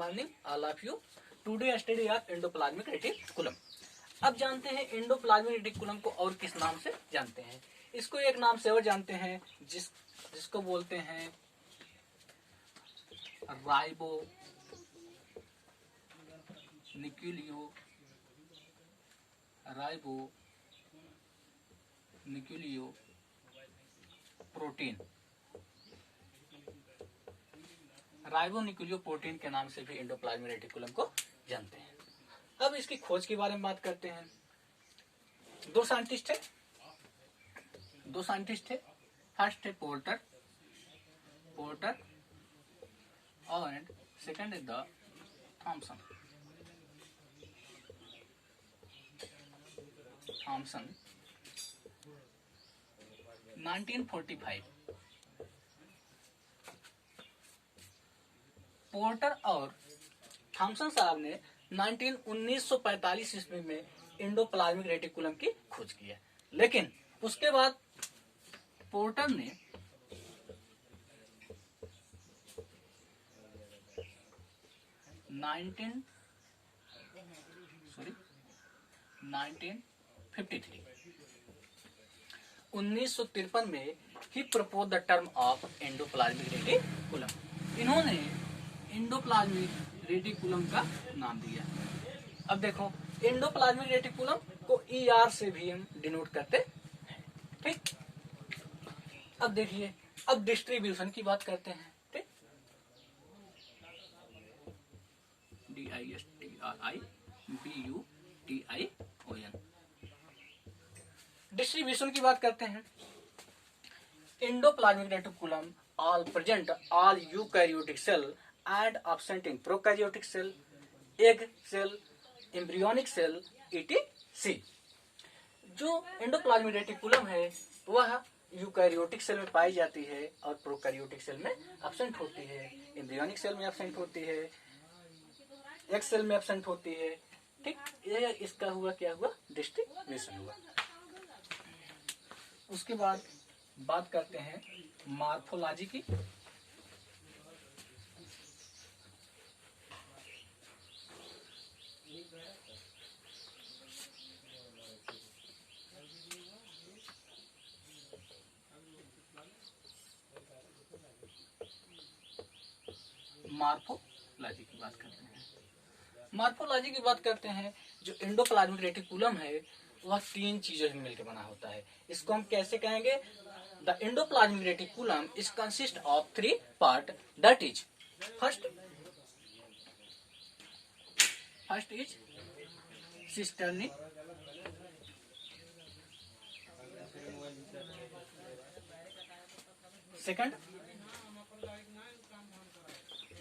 Morning all of you. Today study of endoplasmic reticulum. अब जानते हैं एंडोप्लाज्मिक रेटिकुलम को और किस नाम से जानते हैं। इसको एक नाम से और जानते हैं जिसको बोलते हैं राइबो न्यूक्लियो प्रोटीन। राइबोन्यूक्लियो प्रोटीन के नाम से भी एंडोप्लाज्मिक रेटिकुलम को जानते हैं। अब इसकी खोज के बारे में बात करते हैं। दो साइंटिस्ट है। फर्स्ट है Porter and second is the Thomson 1945। Porter और थॉमसन साहब ने 1945 ईस्वी में एंडोप्लाज्मिक रेटिकुलम की खोज की है। लेकिन उसके बाद पोर्टर ने 1953 में ही propose the term of endoplasmic reticulum. इन्होंने एंडोप्लाज्मिक रेटिकुलम का नाम दिया। अब देखो एंडोप्लाज्मिक रेटिकुलम को ER से भी हम डिनोट करते हैं, ठीक। अब देखिए, अब डिस्ट्रीब्यूशन की बात करते हैं, ठीक। DISTRIBUTION डिस्ट्रीब्यूशन की बात करते हैं। Endoplasmic reticulum all present all eukaryotic cell and absent in prokaryotic cell, egg cell, embryonic cell etc. जो एंडोप्लाज्मिक रेटिकुलम है वह यूकैरियोटिक सेल में पाई जाती है और प्रोकैरियोटिक सेल में एब्सेंट होती है, एम्ब्रियोनिक सेल में एब्सेंट होती है, एग सेल में एब्सेंट होती है, ठीक। ये इसका हुआ क्या हुआ, डिस्ट्रीब्यूशन हुआ। उसके बाद बात करते हैं मॉर्फोलॉजी की। मॉर्फोलॉजी की बात करते हैं। जो एंडोप्लाज्मिक रेटिकुलम है वह 3 चीजों से मिलकर बना होता है। इसको हम कैसे कहेंगे, the endoplasmic reticulum is consist of 3 part, that is first is cisternae, second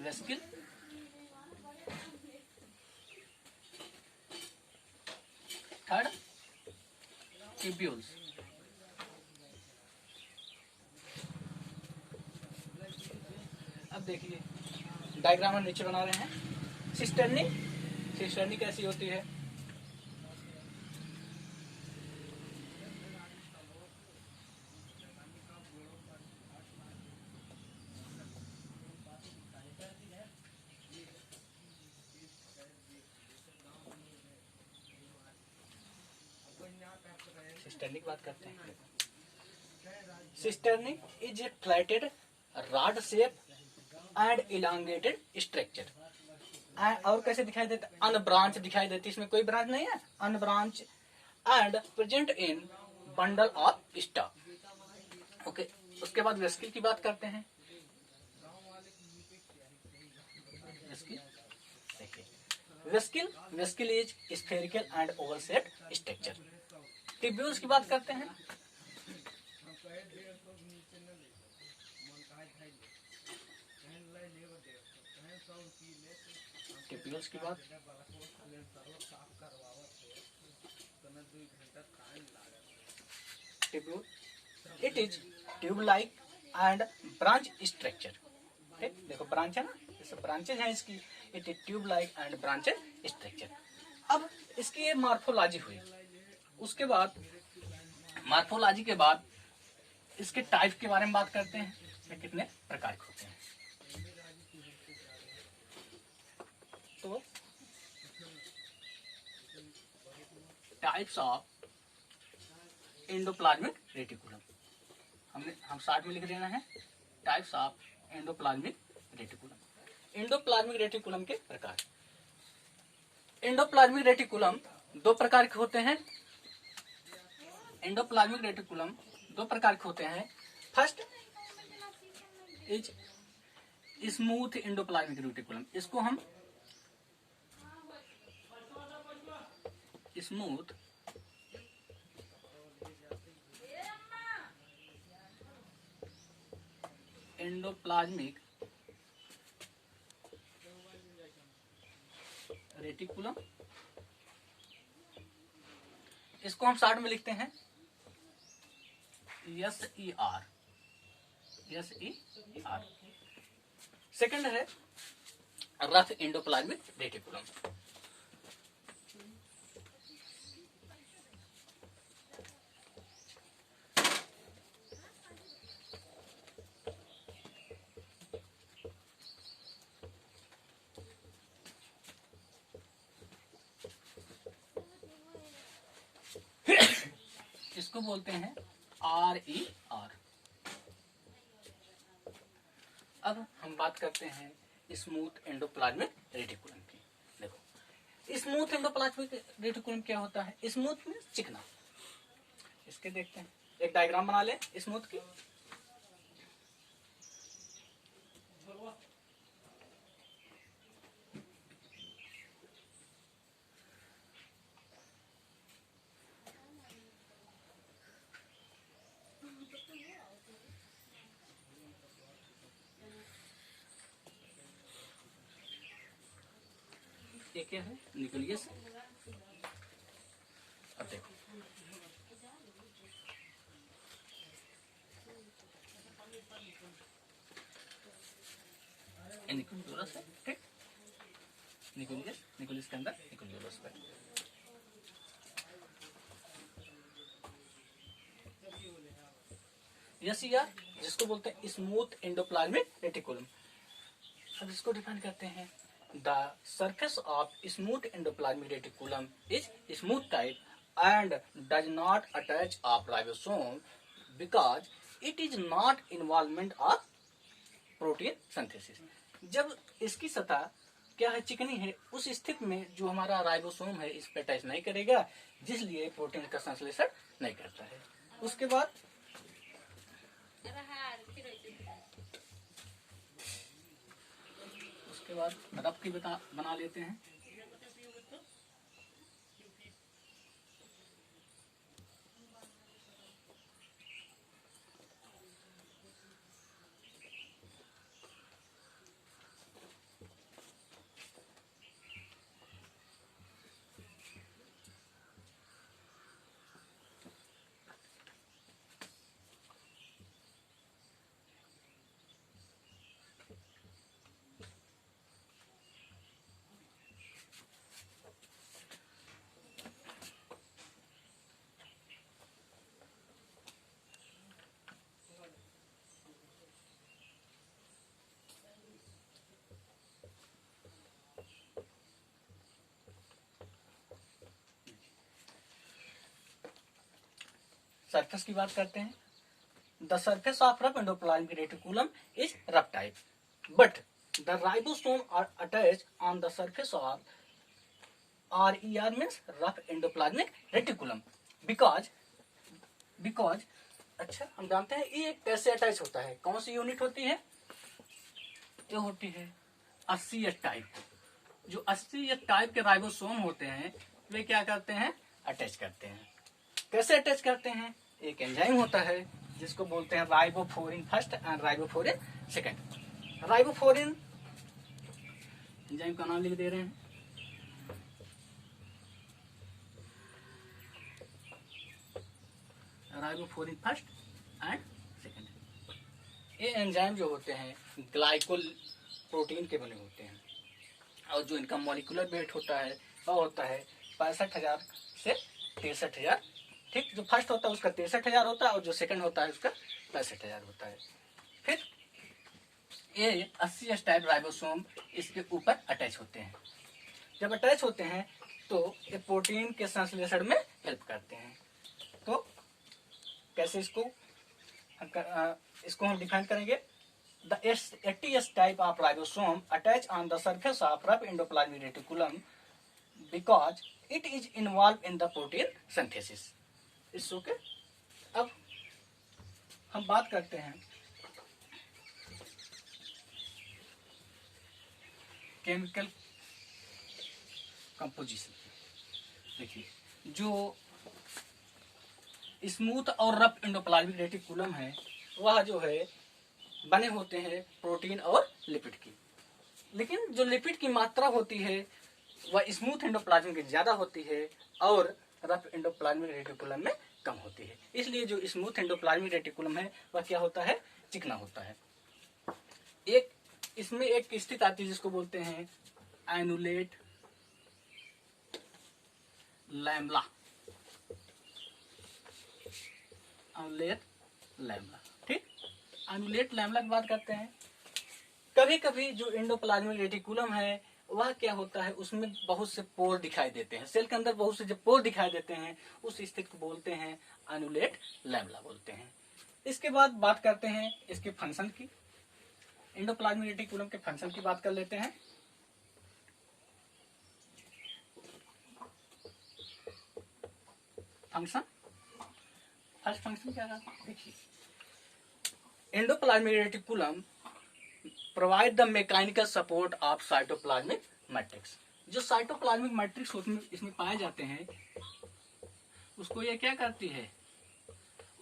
vesicle, third tubules. अब देखिए डायग्राम हम नीचे बना रहे हैं। सिस्टर्नी कैसी होती है, सिस्टर्नी की बात करते हैं। Cisternae is a flatted rod shape and elongated structure. और कैसे दिखाई देता, अनब्रांच दिखाई देती, इसमें कोई ब्रांच नहीं है, unbranch and present in bundle of stock. Okay, उसके बाद वेस्किल की बात करते हैं। Vesicle is spherical and oval shaped structure. Tubules की बात करते हैं। ट्यूब्यूल्स की बात, it is tube like and branch structure, ठीक। देखो ब्रांच है ना, जैसे ब्रांचेज हैं इसकी, it is tube like and branches structure. अब इसकी ये मॉर्फोलॉजी हुई। उसके बाद मॉर्फोलॉजी के बाद इसके टाइप के बारे में बात करते हैं, ये कितने प्रकार के होते हैं। Types of endoplasmic reticulum. हम शॉर्ट में लिख देना है types of endoplasmic reticulum. Endoplasmic reticulum के प्रकार। एंडोप्लाज्मिक रेटिकुलम दो प्रकार के होते हैं। एंडोप्लाज्मिक रेटिकुलम दो प्रकार के होते हैं। First is smooth endoplasmic reticulum. इसको हम स्मूथ एंडोप्लाज्मिक रेटिकुलम, इसको हम शॉर्ट में लिखते हैं SER। सेकंड है रफ एंडोप्लाज्मिक रेटिकुलम। इसको बोलते हैं RER। अब हम बात करते हैं स्मूथ एंडोप्लाज्मिक रेटिकुलम की। देखो स्मूथ एंडोप्लाज्मिक रेटिकुलम क्या होता है। स्मूथ में चिकना। इसके देखते हैं, एक डायग्राम बना ले स्मूथ की। ये क्या है, न्यूक्लियस। अब देखो न्यूक्लियोलस है, ठीक। न्यूक्लियस के अंदर न्यूक्लियोलस है। SER जिसको बोलते हैं स्मूथ एंडोप्लाज्मिक रेटिकुलम। अब इसको डिफाइन करते हैं। The surface of smooth endoplasmic reticulum is smooth type and does not attach of ribosome because it is not involvement of protein synthesis। जब इसकी सतह क्या है, चिकनी है, उस स्थिति में जो हमारा राइबोसोम है इस पर अटैच नहीं करेगा, जिसलिए प्रोटीन का संश्लेषण नहीं करता है। उसके बाद रफ की बना लेते हैं। सरफेस की बात करते हैं। The surface of rough endoplasmic reticulum is rough type, but the ribosome are attached on the surface of RER means rough endoplasmic reticulum because अच्छा हम जानते हैं ये कैसे अटैच होता है। कौन सी यूनिट होती है, ये होती है 80H टाइप। जो 80H टाइप के राइबोसोम होते हैं वे क्या करते हैं, अटैच करते हैं। कैसे अटैच करते हैं, एक एंजाइम होता है जिसको बोलते हैं ribophorin first and ribophorin second. Ribophorin enzyme का नाम लिख दे रहे हैं। Ribophorin first and second. ये एंजाइम जो होते हैं ग्लाइकोल प्रोटीन के बने होते हैं और जो इनका मॉलिक्यूलर वेट होता है वह होता है 65,000 से 63,000। ठीक, जो फर्स्ट होता है उसका 63,000 होता है और जो सेकंड होता है उसका 65,000 होता है। फिर ये 80H टाइप राइबोसोम इसके ऊपर अटैच होते हैं। जब अटैच होते हैं तो ये प्रोटीन के संश्लेषण में हेल्प करते हैं। तो कैसे इसको हम डिफाइन करेंगे। The ATS type of ribosome attach on the surface of rough endoplasmic reticulum because it is involve in the protein synthesis. It's okay. अब हम बात करते हैं केमिकल कंपोजिशन। देखिए जो स्मूथ और रफ एंडोप्लाज्मिक रेटिकुलम है वह जो है बने होते हैं प्रोटीन और लिपिड की, लेकिन जो लिपिड की मात्रा होती है वह स्मूथ एंडोप्लाज्मिक में ज्यादा होती है और रफ एंडोप्लाज्मिक रेटिकुलम में कम होती है। इसलिए जो स्मूथ एंडोप्लाज्मिक रेटिकुलम है वह क्या होता है, चिकना होता है। एक इसमें एक स्थिति आती है जिसको बोलते हैं एनुलेट लैमला। एनुलेट लैमला, ठीक। एनुलेट लैमला की बात करते हैं। कभी कभी जो एंडोप्लाज्मिक रेटिकुलम है वह क्या होता है, उसमें बहुत से पोर दिखाई देते हैं। सेल के अंदर बहुत से जब पोर दिखाई देते हैं उस स्थिति को बोलते हैं एनुलेट लैमला बोलते हैं। इसके बाद बात करते हैं इसके फंक्शन की। एंडोप्लाज्मिक रेटिकुलम के फंक्शन की बात कर लेते हैं। फंक्शन, फर्स्ट फंक्शन क्या है देखिए। Endoplasmic reticulum provide the mechanical support of cytoplasmic matrix. जो साइटोप्लाज्मिक मैट्रिक्स इसमें पाए जाते हैं उसको ये क्या करती है,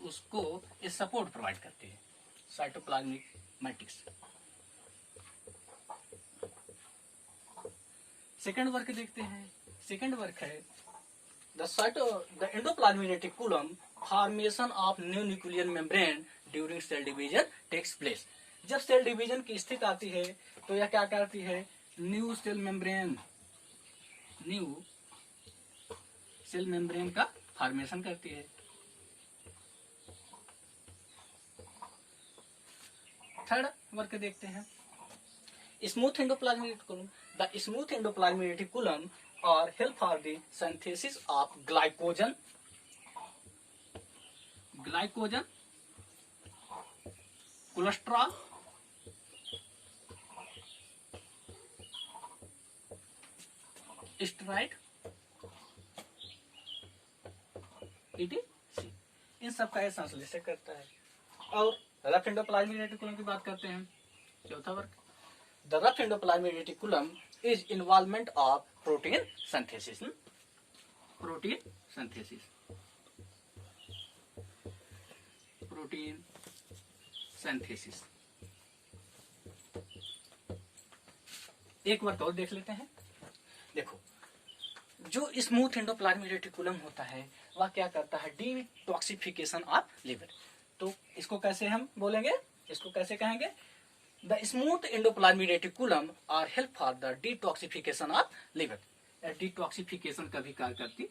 उसको ये सपोर्ट प्रोवाइड करती है साइटोप्लाज्मिक मैट्रिक्स। सेकंड वर्क देखते हैं। सेकंड वर्क है the endoplasmic reticulum formation of new nuclear membrane during cell division takes place. जब सेल डिवीजन की स्थिति आती है तो यह क्या करती है, न्यू सेल मेम्ब्रेन का फॉर्मेशन करती है। थर्ड वर्क देखते हैं smooth endoplasmic reticulum. The smooth endoplasmic reticulum और help for the synthesis of glycogen, cholesterol, steroid, ETC, इन सब का संश्लेषण करता है। और रफ एंडोप्लाज्मिक रेटिकुलम की बात करते हैं। चौथा वर्ग the rough endoplasmic reticulum is involvement of protein synthesis. एक वर्क और देख लेते हैं। देखो जो स्मूथ एंडोप्लाज्मिक रेटिकुलम होता है वह क्या करता है, डिटॉक्सिफिकेशन ऑफ लिवर। तो इसको कैसे हम बोलेंगे, इसको कैसे कहेंगे, the smooth endoplasmic reticulum are help for the detoxification of liver. Detoxification का भी कार्य करती है।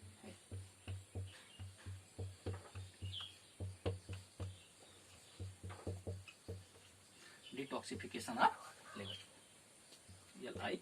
Detoxification of liver, LI